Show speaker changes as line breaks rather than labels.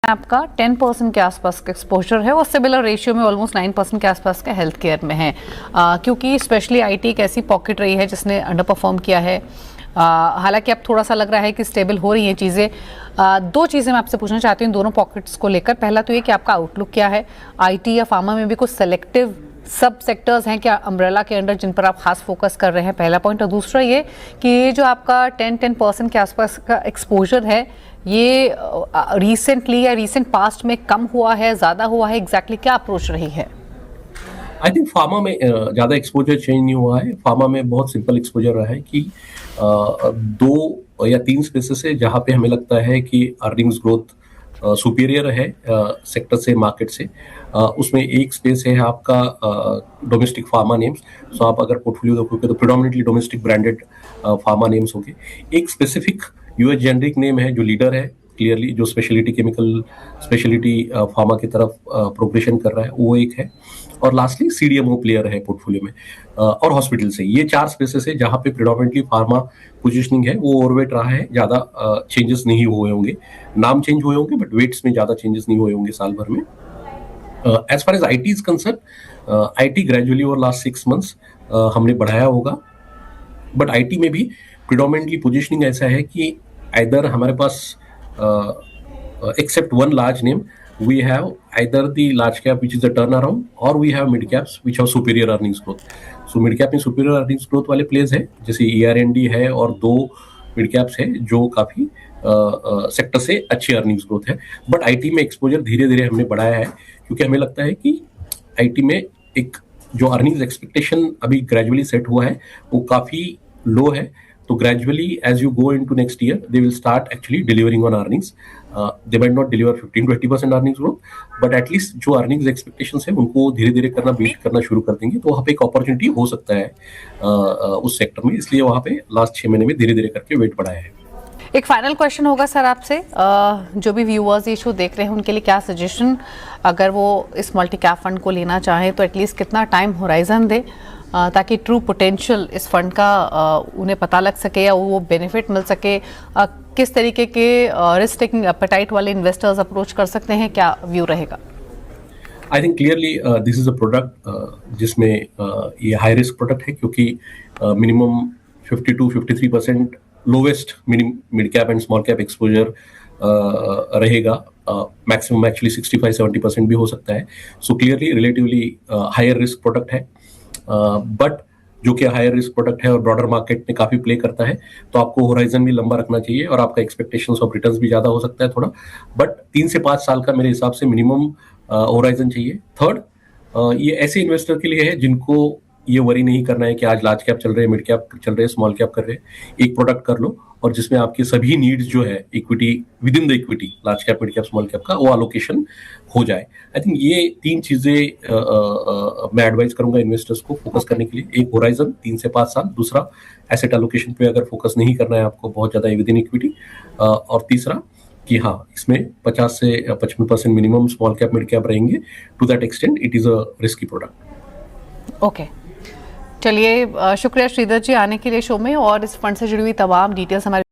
आपका 10% के आसपास का एक्सपोजर है और सिमिलर रेशियो में ऑलमोस्ट 9% के आसपास का हेल्थ केयर में है, क्योंकि स्पेशली आईटी एक ऐसी पॉकेट रही है जिसने अंडर परफॉर्म किया है। हालांकि अब थोड़ा सा लग रहा है कि स्टेबल हो रही हैं चीज़ें। दो चीज़ें मैं आपसे पूछना चाहती हूँ दोनों पॉकेट्स को लेकर। पहला तो ये कि आपका आउटलुक क्या है, आईटी या फार्मा में भी कुछ सेलेक्टिव सब सेक्टर्स हैं क्या अम्ब्रेला के अंडर जिन पर आप खास फोकस कर रहे हैं, पहला पॉइंट। और दूसरा ये कि ये जो आपका 10% के आसपास का एक्सपोजर है ये रिसेंटली या रिसेंट पास्ट में कम हुआ है, ज़्यादा हुआ है, एग्जैक्टली क्या अप्रोच रही है?
आई थिंक फार्मा में ज़्यादा एक्सपोजर चेंज नहीं हुआ है। फार्मा में बहुत सिंपल एक्सपोजर रहा है कि 2 या 3 स्पेसेस है जहाँ पे हमें लगता है कि अर्निंग्स ग्रोथ सुपीरियर है सेक्टर से, मार्केट से। उसमें एक स्पेस है आपका डोमेस्टिक फार्मा नेम्स। सो आप अगर पोर्टफोलियो देखोगे तो predominantly domestic branded pharma names होंगे। एक स्पेसिफिक यूएस जेनरिक नेम है जो लीडर है क्लियरली, जो स्पेशलिटी केमिकल, स्पेशलिटी फार्मा की तरफ प्रोग्रेशन कर रहा है, वो एक है। और लास्टली सीडीएमओ प्लेयर है पोर्टफोलियो में, और हॉस्पिटल से। ये 4 स्पेसेस है जहाँ पे प्रिडोमिनेटली फार्मा पोजीशनिंग है, वो ओवरवेट रहा है। ज़्यादा चेंजेस नहीं हुए होंगे, नाम चेंज हुए होंगे बट वेट्स में ज़्यादा चेंजेस नहीं हुए होंगे साल भर में। As far as IT is concern, IT gradually over last 6 months हमने बढ़ाया होगा, बट आईटी में भी प्रिडोमिनेटली पोजीशनिंग ऐसा है कि आइदर हमारे पास except one large name, we have either the large cap which is a turnaround, or we have mid caps which have superior earnings growth. So mid cap में superior earnings growth वाले place है, जैसे ER&D है और 2 mid caps है जो काफी sector से अच्छी अर्निंग्स ग्रोथ है। बट आईटी में एक्सपोजर धीरे धीरे हमने बढ़ाया है, क्योंकि हमें लगता है कि आईटी में एक जो अर्निंग्स एक्सपेक्टेशन अभी ग्रेजुअली सेट हुआ है वो काफी लो है। तो gradually as you go into next year they will start actually delivering on earnings. They might not deliver 15-20% earnings growth, but at least जो earnings expectations है उनको धीरे धीरे करना बीट करना शुरू कर देंगे। तो वहाँ पे एक अपॉर्चुनिटी हो सकता है उस सेक्टर में, इसलिए वहाँ पे लास्ट 6 महीने में धीरे धीरे करके वेट बढ़ाया है।
एक फाइनल क्वेश्चन होगा सर आपसे, जो भी व्यूअर्स ये शो देख रहे हैं उनके लिए क्या सजेशन, अगर वो इस मल्टी कैप फंड को लेना चाहें तो एटलीस्ट कितना टाइम होराइजन दे ताकि ट्रू पोटेंशियल इस फंड का उन्हें पता लग सके या वो बेनिफिट मिल सके? किस तरीके के रिस्क टेकिंग एपेटाइट वाले इन्वेस्टर्स अप्रोच कर सकते हैं, क्या व्यू रहेगा?
I think clearly this is a product जिसमें ये हाई रिस्क प्रोडक्ट है, क्योंकि minimum 50-53% lowest mid cap and small cap exposure रहेगा। मैक्सिमम एक्चुअली 65-70% भी हो सकता है। So clearly relatively higher risk product है, बट जो कि हायर रिस्क प्रोडक्ट है और ब्रॉडर मार्केट में काफी प्ले करता है, तो आपको होराइजन भी लंबा रखना चाहिए और आपका एक्सपेक्टेशंस ऑफ रिटर्न्स भी ज्यादा हो सकता है थोड़ा। बट 3 से 5 साल का मेरे हिसाब से मिनिमम होराइजन चाहिए। थर्ड, ये ऐसे इन्वेस्टर के लिए है जिनको ये वरी नहीं करना है कि आज लार्ज कैप चल रहे हैं, मिड कैप चल रहे हैं, स्मॉल कैप कर रहे हैं। एक प्रोडक्ट कर लो और जिसमें आपकी सभी नीड्स जो है equity, with in the equity, large cap, mid cap, small cap का वो एलोकेशन हो जाए। आई थिंक ये 3 चीजें मैं एडवाइस करूंगा इन्वेस्टर्स को फोकस करने के लिए। एक होराइजन 3 से 5 साल, दूसरा एसेट एलोकेशन पे अगर फोकस नहीं करना है आपको बहुत ज्यादा विद इन इक्विटी, और तीसरा कि हाँ इसमें 50 से 55% minimum small cap mid cap रहेंगे। To that extent it is a risky product.
Okay, चलिए शुक्रिया श्रीधर जी आने के लिए शो में, और इस फंड से जुड़ी हुई तमाम डिटेल्स हमारे